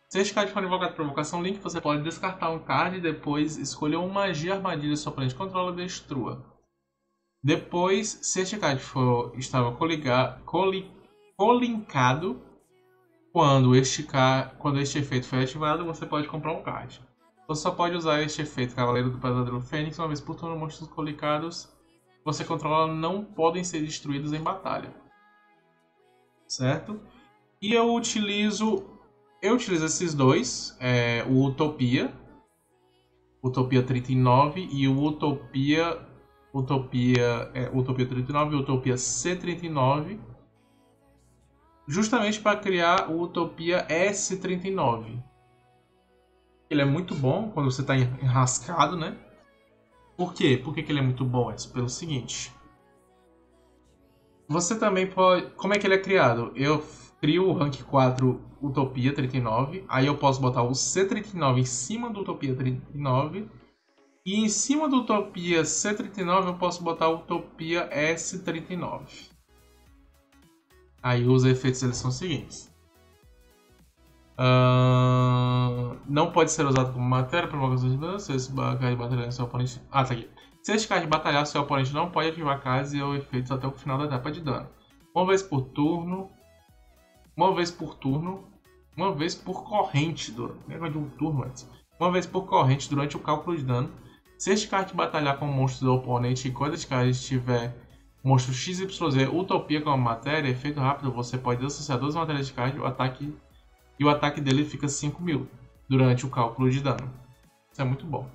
[SPEAKER 1] Se este card for invocado por provocação link, você pode descartar um card e depois escolher uma magia armadilha que seu oponente controla e destrua. Depois, se este card estava colinkado, quando este efeito foi ativado, você pode comprar um card. Você só pode usar este efeito Cavaleiro do Pesadelo Fênix uma vez por turno. Monstros colicados que você controla não podem ser destruídos em batalha. Certo? E eu utilizo esses dois, o Utopia 39 e o Utopia 39 e o Utopia C39, justamente para criar o Utopia S39. Ele é muito bom quando você está enrascado, né? Por quê? Por que ele é muito bom? É pelo seguinte. Você também pode... Como é que ele é criado? Eu crio o rank 4 Utopia 39. Aí eu posso botar o C39 em cima do Utopia 39. E em cima do Utopia C39 eu posso botar o Utopia S39. Aí os efeitos eles são os seguintes. Não pode ser usado como matéria para provocação de dano. Se esse card batalhar seu oponente... tá aqui. Se este card batalhar, seu oponente não pode ativar cards e efeitos até o final da etapa de dano. Uma vez por corrente. Negócio de um turno antes. Uma vez por corrente durante o cálculo de dano. Se este card batalhar com o monstro do oponente e quando este card estiver monstro XYZ Utopia como matéria, efeito rápido, você pode associar duas matérias de card e o ataque dele fica 5.000 durante o cálculo de dano. Isso é muito bom.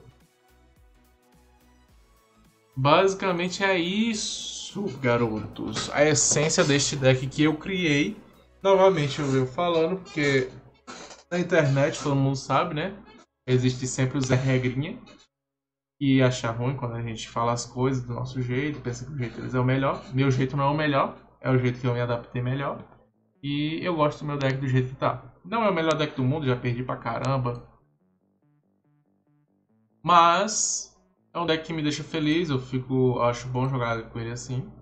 [SPEAKER 1] Basicamente é isso, garotos. A essência deste deck que eu criei. Novamente eu venho falando, porque na internet todo mundo sabe, né? Existe sempre o Zé Regrinha, que acha ruim quando a gente fala as coisas do nosso jeito, pensa que o jeito deles é o melhor. Meu jeito não é o melhor, é o jeito que eu me adaptei melhor. E eu gosto do meu deck do jeito que tá. Não é o melhor deck do mundo, já perdi pra caramba. Mas é um deck que me deixa feliz, eu acho bom jogar com ele assim.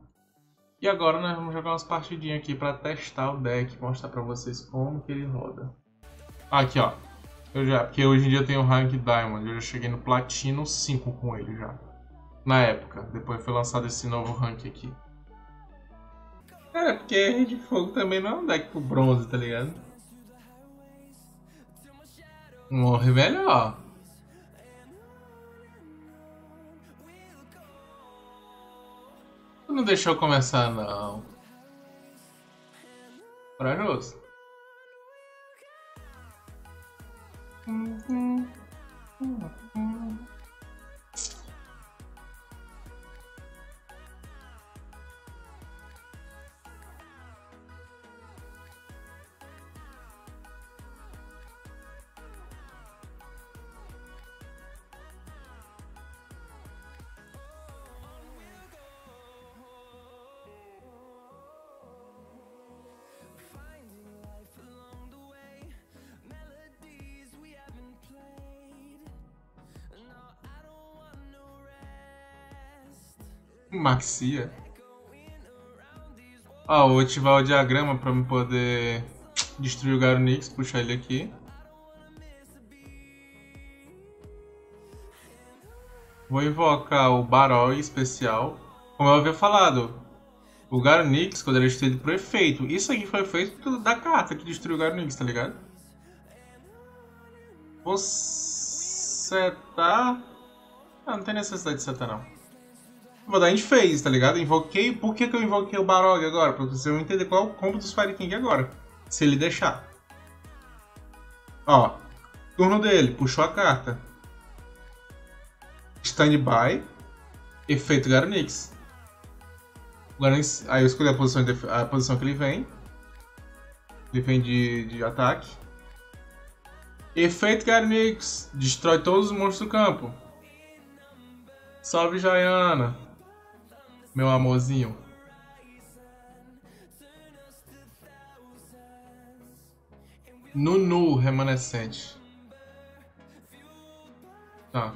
[SPEAKER 1] E agora nós vamos jogar umas partidinhas aqui pra testar o deck, mostrar pra vocês como que ele roda. Aqui ó, porque hoje em dia eu tenho o Rank Diamond, eu já cheguei no Platino 5 com ele já. Na época, depois foi lançado esse novo rank aqui. Porque Rei de Fogo também não é um deck pro bronze, tá ligado? Morre melhor. Não deixou começar não. Corajoso. Maxia. Ó, vou ativar o diagrama pra eu poder destruir o Garonix, puxar ele aqui. Vou invocar o Barol especial. Como eu havia falado, o Garonix, quando ele é destruído por efeito. Isso aqui foi feito da carta que destruiu o Garonix, tá ligado? Vou setar... Ah, não tem necessidade de setar, não. Vou dar end phase, tá ligado? Invoquei... Por que eu invoquei o Barog agora? Pra você entender qual é o combo dos Fire King agora. Se ele deixar. Ó. Turno dele. Puxou a carta. Standby. Efeito Garonix. Aí eu escolhi a posição que ele vem. Ele vem de ataque. Efeito Garonix. Destrói todos os monstros do campo. Salve, Jaiana. Meu amorzinho. Nunu remanescente. Tá.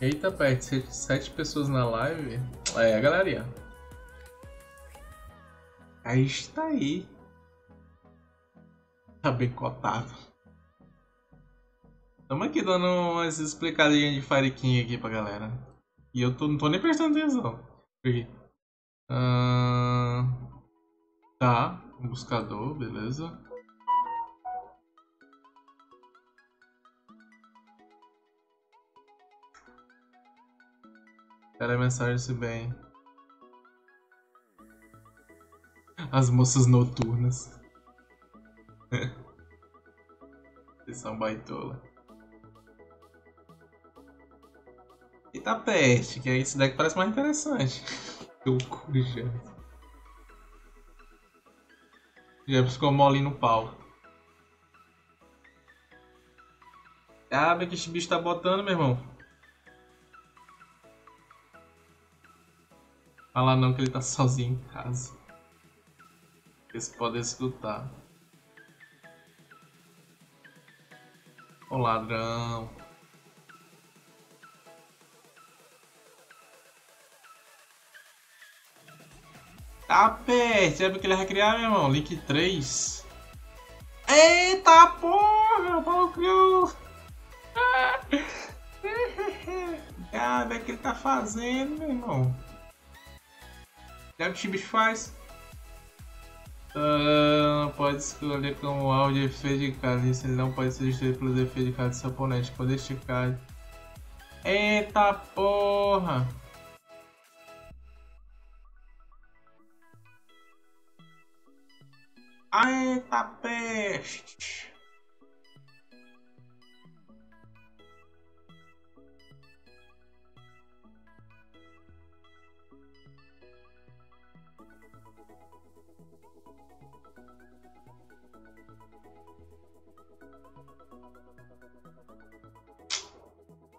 [SPEAKER 1] Eita, Pet, 7 pessoas na live. É, galerinha. Aí está aí. Tá bem cotado. Tamo aqui dando umas explicadinhas de Fire King aqui pra galera. E eu não tô nem prestando atenção. Aqui. Tá, um buscador, beleza. Espera a mensagem se bem. As moças noturnas. Vocês são baitola. Eita peste, que esse deck parece mais interessante. Eu cu, já ficou molinho no pau. Ah, bem que esse bicho tá botando, meu irmão. Fala não que ele tá sozinho em casa. Vocês podem escutar. Ô ladrão. Tá perto. Sabe o que ele vai criar, meu irmão? Link 3. Eita porra! O Paulo criou. Ah, o que ele tá fazendo, meu irmão? Sabe o que esse bicho faz? Pode escolher como alvo de efeito de cálice. Ele não pode ser destruído pelos efeitos de cálice do seu oponente. Quando este cai. Eita porra! Eita peste!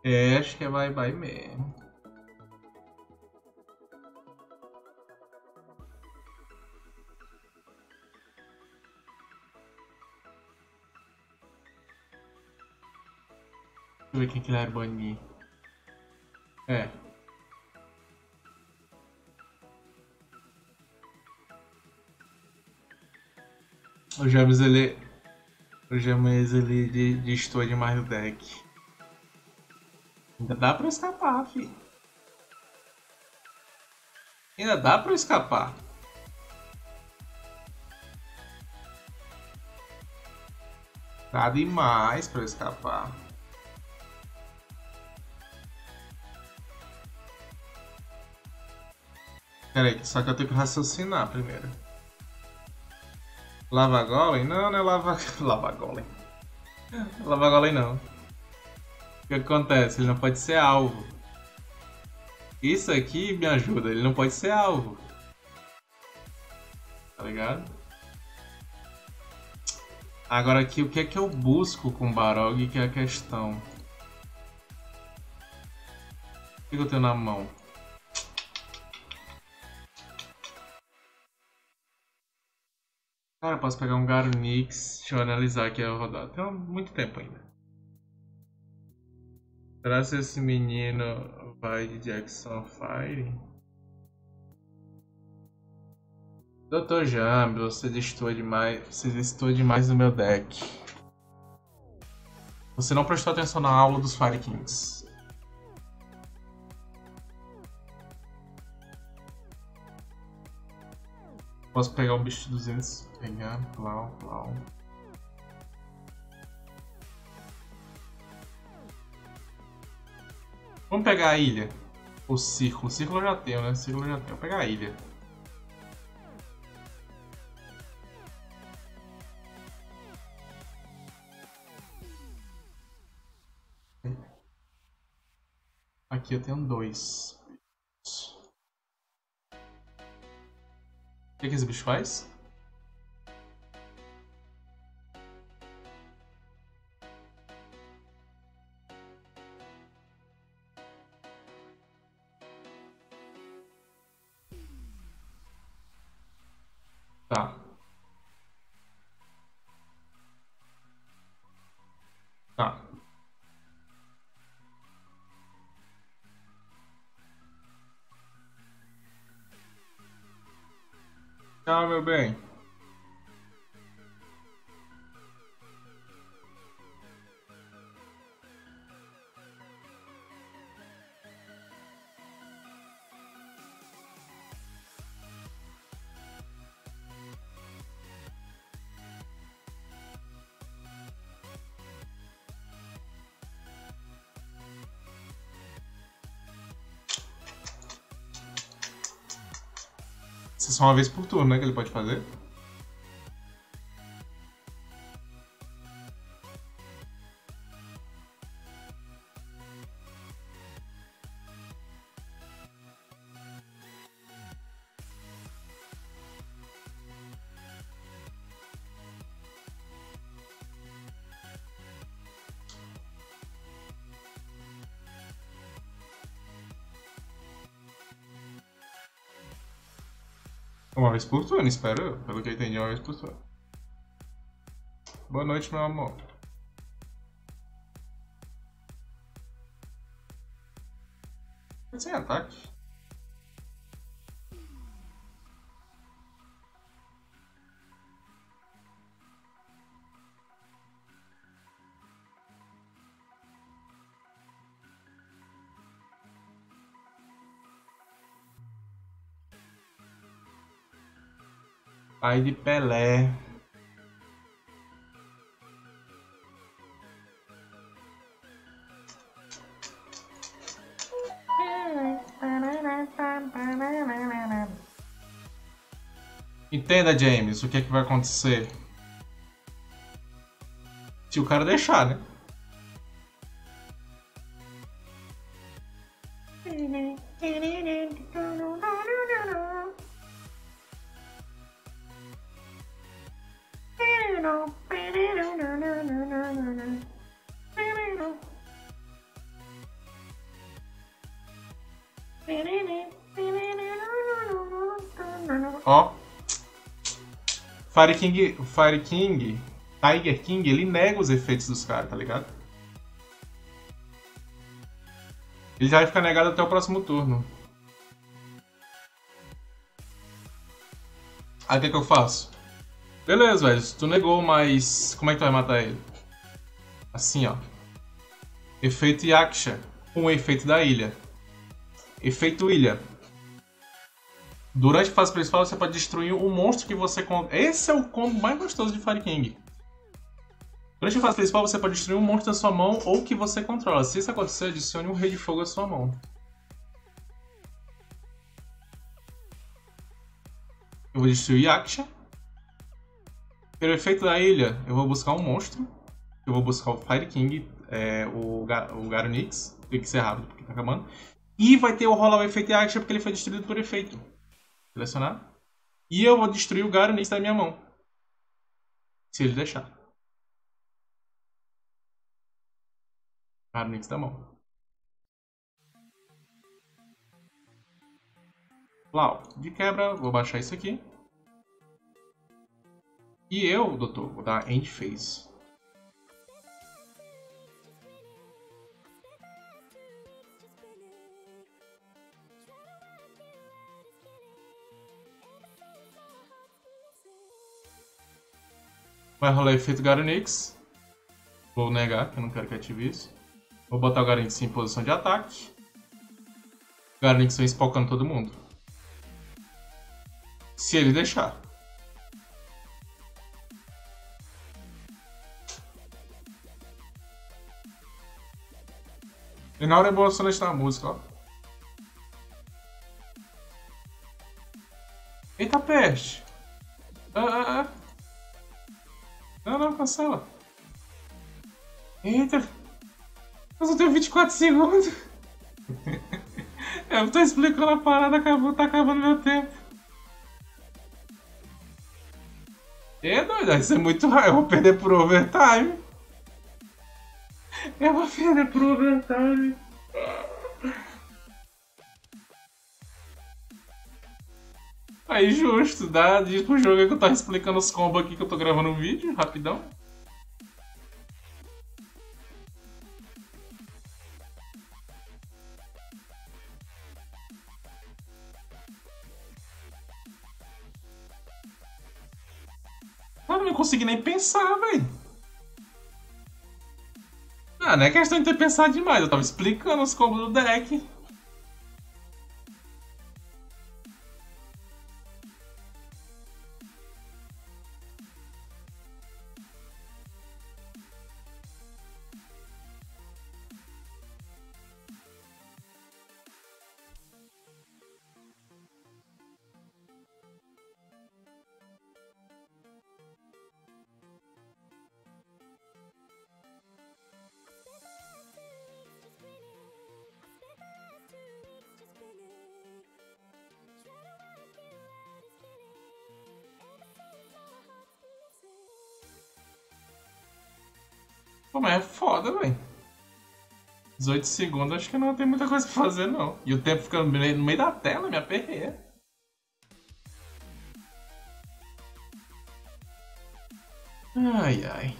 [SPEAKER 1] É, acho que é bye mesmo. Deixa eu ver quem que ele vai banir. É. O James ele destoa demais o deck. Ainda dá pra escapar, fi. Ainda dá pra escapar. Dá demais pra escapar. Pera aí, só que eu tenho que raciocinar primeiro. Lava Golem? Não, não é Lava Golem. Lava Golem não. O que acontece? Ele não pode ser alvo. Isso aqui me ajuda, ele não pode ser alvo. Tá ligado? Agora aqui, o que é que eu busco com o Balrog, que é a questão. O que eu tenho na mão? Cara, eu posso pegar um Garunix. Deixa eu analisar aqui a rodada. Tem muito tempo ainda. Será que esse menino vai de Jackson Fire? Dr. Jambi, você destoa demais. Você destoa demais no meu deck. Você não prestou atenção na aula dos Fire Kings. Posso pegar um bicho de 200. Pegar, plau. Vamos pegar a ilha. O círculo. O círculo eu já tenho, né? O círculo eu já tenho. Vou pegar a ilha. Aqui eu tenho 2. O que esse bicho faz? Tá. Tá. Tchau, meu bem. Isso é só uma vez por turno, né? Que ele pode fazer. Uma vez por turno, espero eu. Pelo que eu entendi, uma vez por turno. Boa noite, meu amor. Sem ataque. Pai de Pelé. Entenda, James, o que é que vai acontecer? Se o cara deixar, né? Ó. Fire King, Tiger King, ele nega os efeitos dos caras, tá ligado? Ele já vai ficar negado até o próximo turno. Aí o que eu faço? Beleza, velho, tu negou, mas como é que tu vai matar ele? Assim, ó. Efeito Yaksha com o efeito da ilha. Efeito ilha. Durante a fase principal você pode destruir um monstro que você... Esse é o combo mais gostoso de Fire King. Durante a fase principal você pode destruir um monstro da sua mão ou que você controla. Se isso acontecer, adicione um Rei de Fogo à sua mão. Eu vou destruir Yaksha. Pelo efeito da ilha, eu vou buscar um monstro. Eu vou buscar o Fire King, o Garunix. Tem que ser rápido porque tá acabando. E vai ter o rolar o efeito Yaksha porque ele foi destruído por efeito. Selecionar. E eu vou destruir o Garunix da minha mão. Se ele deixar. Garonix da mão. Lau, de quebra, vou baixar isso aqui. E eu, doutor, vou dar End Phase. Vai rolar efeito Garonix. Vou negar, que eu não quero que ative isso. Vou botar o Garonix em posição de ataque. O Garonix vem espocando todo mundo. Se ele deixar. E na hora é boa soletrar a música, ó. Eita peste! Não, cancela. Eita! Eu só tenho 24 segundos. Eu tô explicando a parada, tá acabando meu tempo. É doido, isso é muito raro. Eu vou perder por overtime. Eu vou perder por overtime. Aí justo, diz pro jogo aí que eu tava explicando os combos aqui que eu tô gravando um vídeo, rapidão. Eu não consegui nem pensar, velho. Ah, não é questão de ter pensado demais, eu tava explicando os combos do deck. Pô, mas é foda, velho. 18 segundos, acho que não tem muita coisa pra fazer, não. E o tempo ficando no meio da tela, me aperreia. Ai, ai.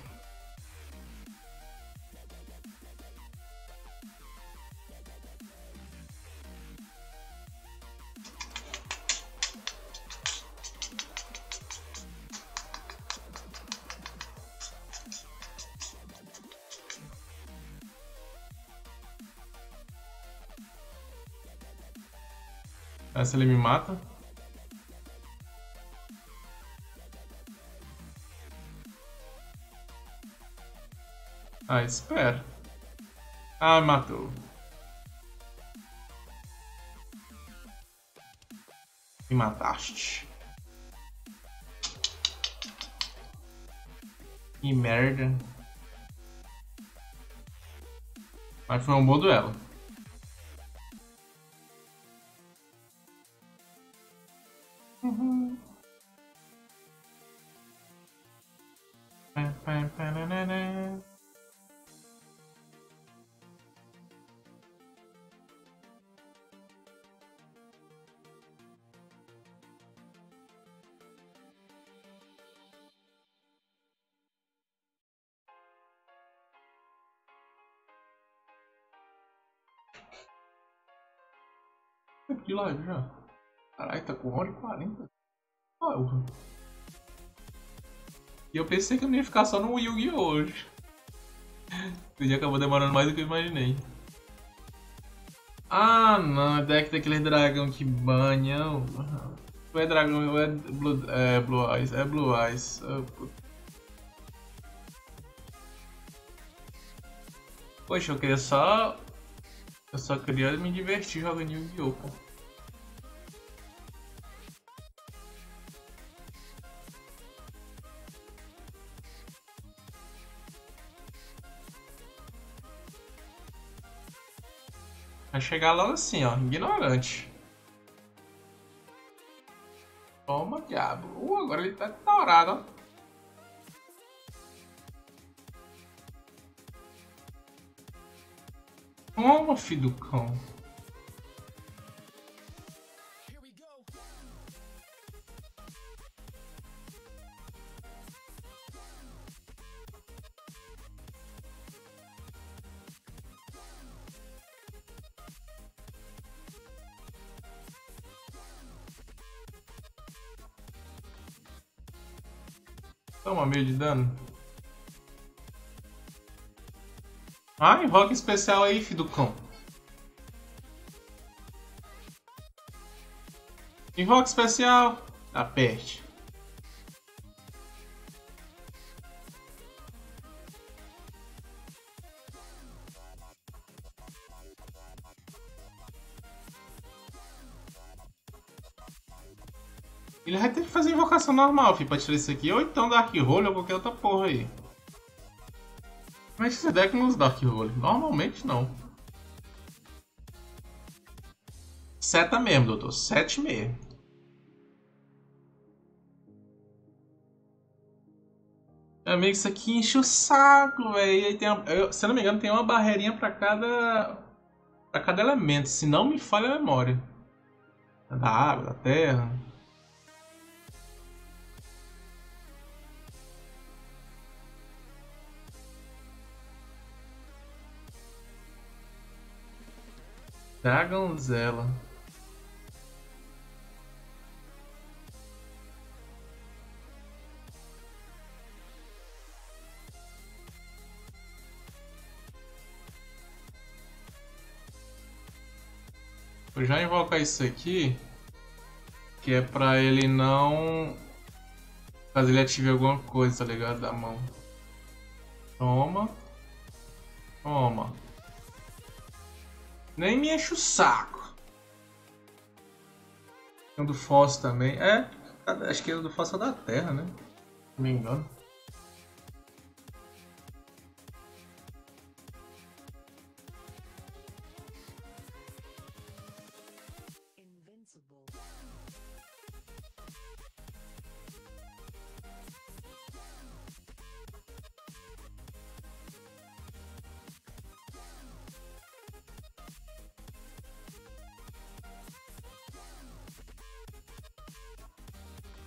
[SPEAKER 1] Essa ele me mata. Ah, espera. Ah, matou. Me mataste. Que merda. Mas foi um bom duelo. De live já. Caralho, tá com 1h40. Porra. E eu pensei que eu não ia ficar só no Yu-Gi-Oh! Hoje. O dia acabou demorando mais do que eu imaginei. Ah, não, é deck daquele dragão que banha. Ou é dragão, ou é Blue Eyes. É Blue Eyes. Poxa, eu queria só. Eu só queria me divertir jogando Yu-Gi-Oh! Pô. Vai chegar logo assim, ó, ignorante. Toma, diabo. Agora ele tá dourado, ó. Toma, filho do cão. Toma, meio de dano. Ah, invoca especial aí, filho do cão. Invoca especial. Aperte. Ele vai ter que fazer invocação normal, filho, pra tirar isso aqui. Ou então Dark Hole ou qualquer outra porra aí. Mas esse deck não usa Dark Hole. Normalmente não. Seta mesmo, doutor. 7 mesmo. Meu amigo, isso aqui enche o saco, velho. Se eu não me engano, tem uma barreirinha pra cada elemento. Se não me falha a memória. Da água, da terra. Dragonzela. Vou já invocar isso aqui, que é pra ele não... caso ele ative alguma coisa, tá ligado? Da mão. Toma. Toma. Nem me enche o saco. Tem o do Fosso também. É, acho que o do Fosso é da Terra, né? Se não me engano.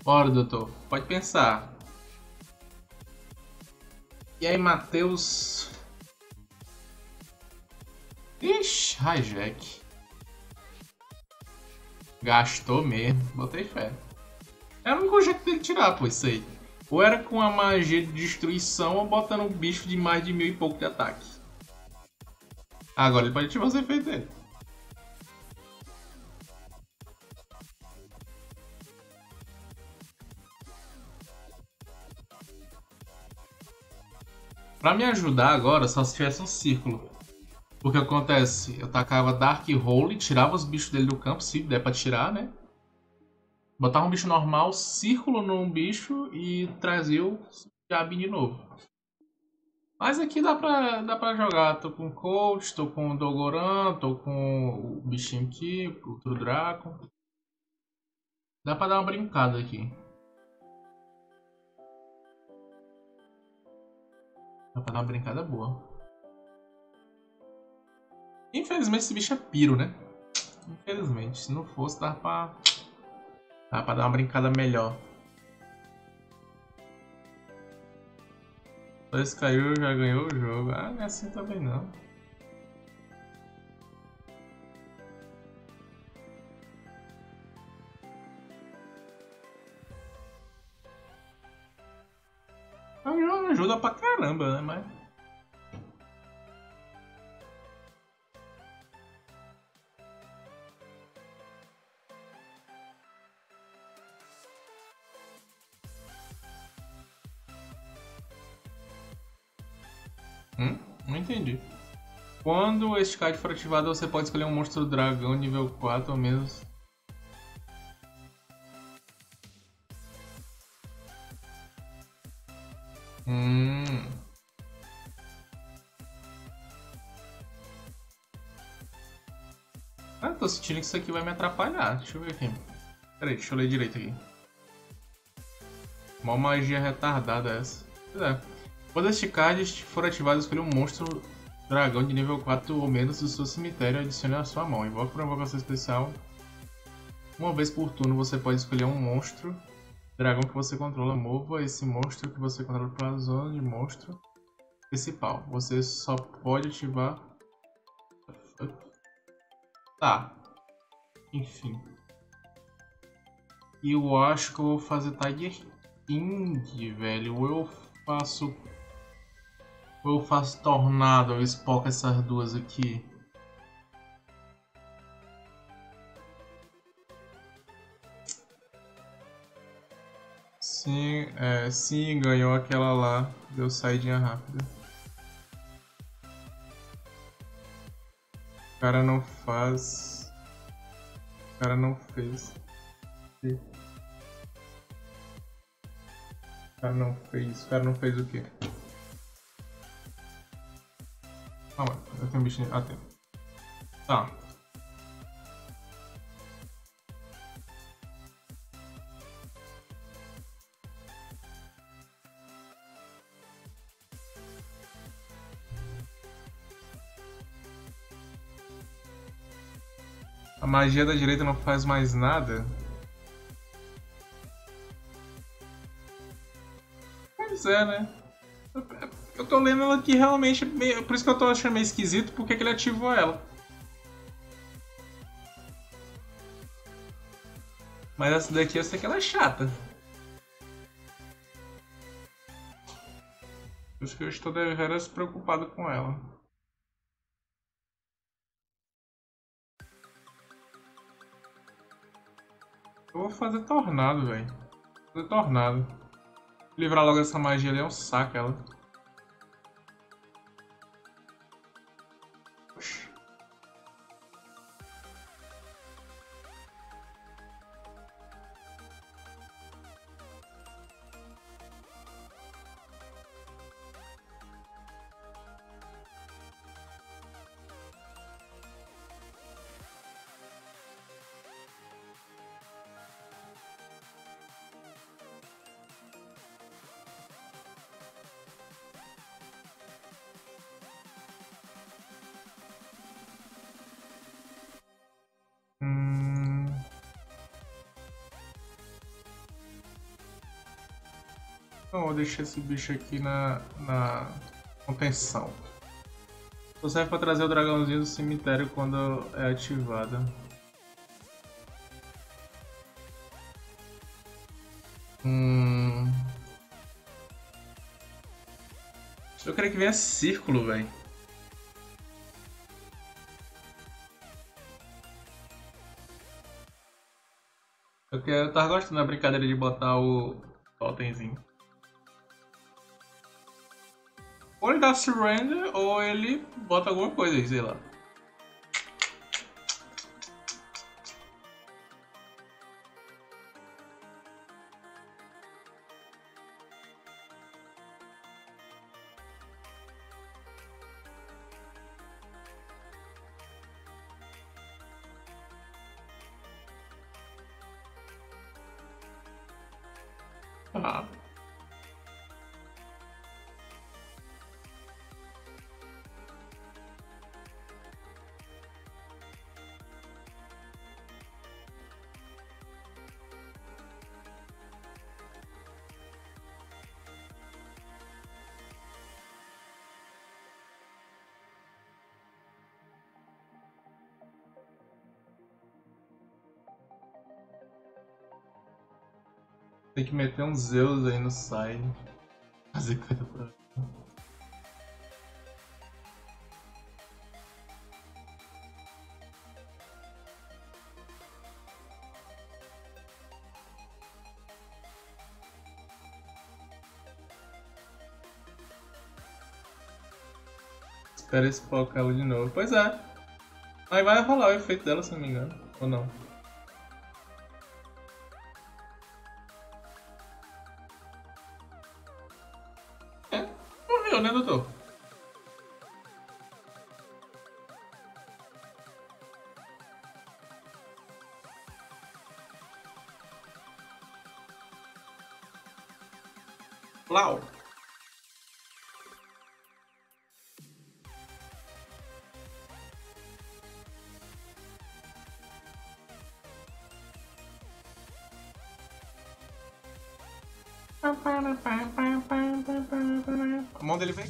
[SPEAKER 1] Bora, doutor. Pode pensar. E aí, Matheus? Ixi, hijack. Gastou mesmo. Botei fé. Era o único jeito dele tirar, pô, isso aí. Ou era com a magia de destruição ou botando um bicho de mais de 1000 e pouco de ataque. Agora ele pode ativar os efeitos dele. Pra me ajudar agora, só se tivesse um círculo. Porque acontece, eu tacava Dark Hole, tirava os bichos dele do campo, se der pra tirar, né? Botava um bicho normal, círculo num bicho e trazia o diabinho de novo. Mas aqui dá pra jogar. Tô com o Coach, tô com o Dogoran, tô com o bichinho aqui, o True Draco. Dá pra dar uma brincada aqui. Dá pra dar uma brincada boa. Infelizmente esse bicho é piro, né? Infelizmente. Se não fosse, dá pra dar uma brincada melhor. Dois caiu, já ganhou o jogo. Ah, não é assim também não. Ajuda pra caramba, né? Mas... Não entendi. Quando este card for ativado, você pode escolher um monstro dragão nível 4 ou menos. Ah, tô sentindo que isso aqui vai me atrapalhar. Deixa eu ver aqui. Peraí, deixa eu ler direito aqui. Mó magia retardada essa. Pois é. Quando este card for ativado, escolha um monstro Dragão de nível 4 ou menos do seu cemitério adicione à sua mão. Invoque para invocação especial. Uma vez por turno você pode escolher um monstro. Dragão que você controla, mova esse monstro que você controla para a zona de monstro principal. Você só pode ativar... Tá. Enfim. E eu acho que eu vou fazer Tiger King, velho. Ou eu faço Tornado, eu espoco essas duas aqui. Sim, ganhou aquela lá. Deu saidinha rápida. O cara não faz. O cara não fez. O cara não fez. O cara não fez o quê? Ah, mano, eu tenho um bichinho. Ah, tem. Tá. A magia da direita não faz mais nada? Pois é, né? Eu tô lendo ela aqui realmente. Por isso que eu tô achando meio esquisito porque que ele ativou ela. Mas essa daqui eu sei que ela é chata. Por isso que eu estou deveras preocupado com ela. Eu vou fazer tornado, velho. Fazer tornado. Livrar logo essa magia ali é um saco, ela. Oxi. Então, vou deixar esse bicho aqui na contenção. Só serve pra trazer o dragãozinho do cemitério quando é ativada. Eu creio que venha círculo, velho. Eu tava gostando da brincadeira de botar o totemzinho. Ou ele dá surrender, ou ele bota alguma coisa aí, sei lá. Ah. Tem que meter uns Zeus aí no side. Fazer coisa pra... Espera espocar ela de novo. Pois é. Aí vai rolar o efeito dela, se não me engano. Ou não? É. Morreu, né, doutor? Lau. A mão dele vem.